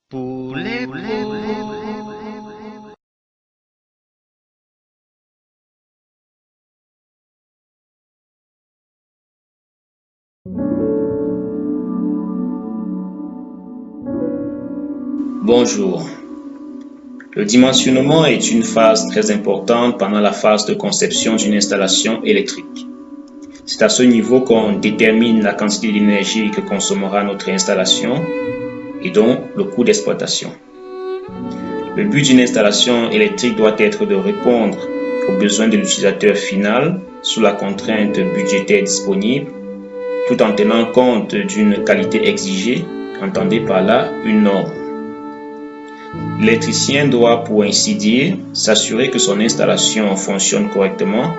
Poulet, Bonjour. Le dimensionnement est une phase très importante pendant la phase de conception d'une installation électrique. C'est à ce niveau qu'on détermine la quantité d'énergie que consommera notre installation et donc le coût d'exploitation. Le but d'une installation électrique doit être de répondre aux besoins de l'utilisateur final sous la contrainte budgétaire disponible, tout en tenant compte d'une qualité exigée, entendez par là une norme. L'électricien doit, pour ainsi dire, s'assurer que son installation fonctionne correctement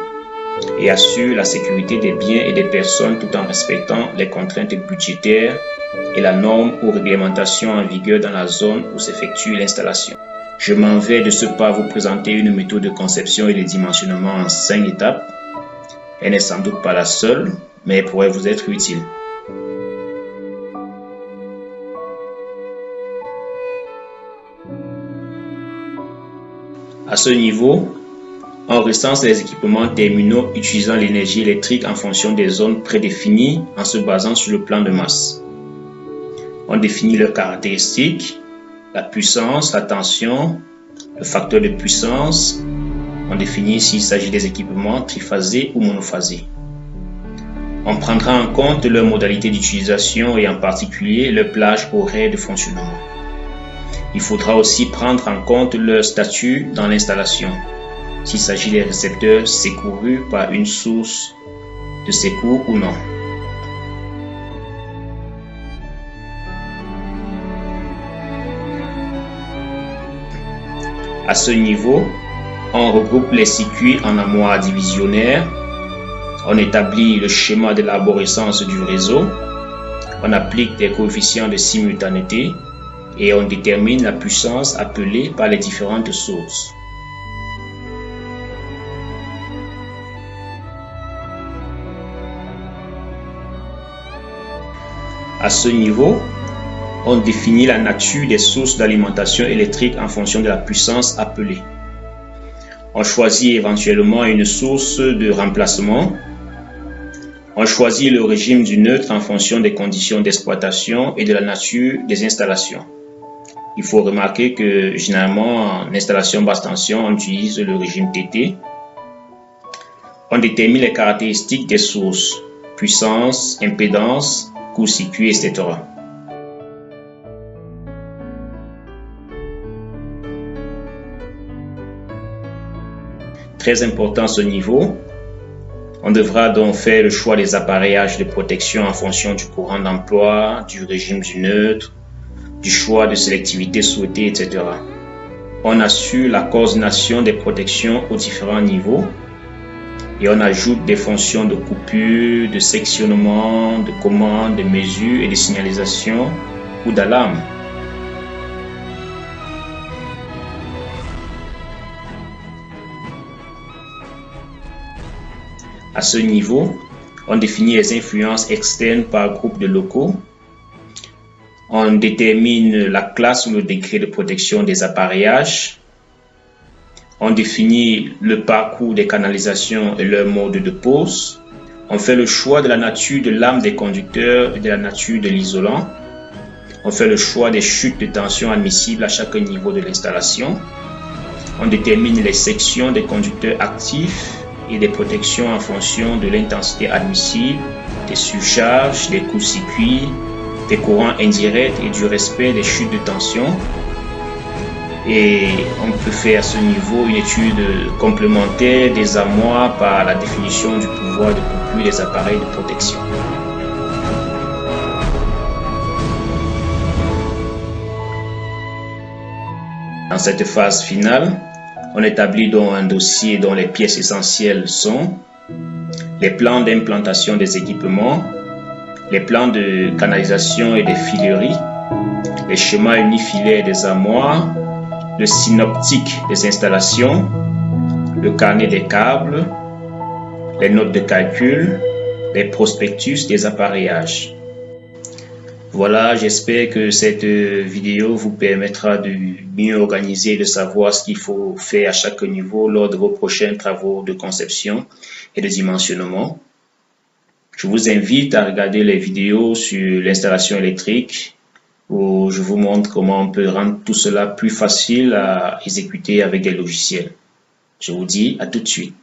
et assure la sécurité des biens et des personnes tout en respectant les contraintes budgétaires et la norme ou réglementation en vigueur dans la zone où s'effectue l'installation. Je m'en vais de ce pas vous présenter une méthode de conception et de dimensionnement en 5 étapes. Elle n'est sans doute pas la seule, mais elle pourrait vous être utile. À ce niveau, on recense les équipements terminaux utilisant l'énergie électrique en fonction des zones prédéfinies en se basant sur le plan de masse. On définit leurs caractéristiques, la puissance, la tension, le facteur de puissance. On définit s'il s'agit des équipements triphasés ou monophasés. On prendra en compte leurs modalités d'utilisation et en particulier leur plage horaire de fonctionnement. Il faudra aussi prendre en compte leur statut dans l'installation, s'il s'agit des récepteurs secourus par une source de secours ou non. À ce niveau, on regroupe les circuits en amois divisionnaires, on établit le schéma de l'arborescence du réseau, on applique des coefficients de simultanéité, et on détermine la puissance appelée par les différentes sources. À ce niveau, on définit la nature des sources d'alimentation électrique en fonction de la puissance appelée. On choisit éventuellement une source de remplacement. On choisit le régime du neutre en fonction des conditions d'exploitation et de la nature des installations. Il faut remarquer que généralement en installation basse tension, on utilise le régime TT. On détermine les caractéristiques des sources, puissance, impédance, court-circuit, etc. Très important ce niveau. On devra donc faire le choix des appareillages de protection en fonction du courant d'emploi, du régime du neutre, du choix de sélectivité souhaité, etc. On assure la coordination des protections aux différents niveaux et on ajoute des fonctions de coupure, de sectionnement, de commande, de mesure et de signalisation ou d'alarme. À ce niveau, on définit les influences externes par groupe de locaux. On détermine la classe ou le degré de protection des appareillages. On définit le parcours des canalisations et leur mode de pose. On fait le choix de la nature de l'âme des conducteurs et de la nature de l'isolant. On fait le choix des chutes de tension admissibles à chaque niveau de l'installation. On détermine les sections des conducteurs actifs et des protections en fonction de l'intensité admissible, des surcharges, des courts-circuits, des courants indirects et du respect des chutes de tension. Et on peut faire à ce niveau une étude complémentaire des amois par la définition du pouvoir de coupure des appareils de protection. Dans cette phase finale, on établit donc un dossier dont les pièces essentielles sont les plans d'implantation des équipements, les plans de canalisation et des fileries, les schémas unifilaires des amoirs, le synoptique des installations, le carnet des câbles, les notes de calcul, les prospectus des appareillages. Voilà, j'espère que cette vidéo vous permettra de mieux organiser, de savoir ce qu'il faut faire à chaque niveau lors de vos prochains travaux de conception et de dimensionnement. Je vous invite à regarder les vidéos sur l'installation électrique où je vous montre comment on peut rendre tout cela plus facile à exécuter avec des logiciels. Je vous dis à tout de suite.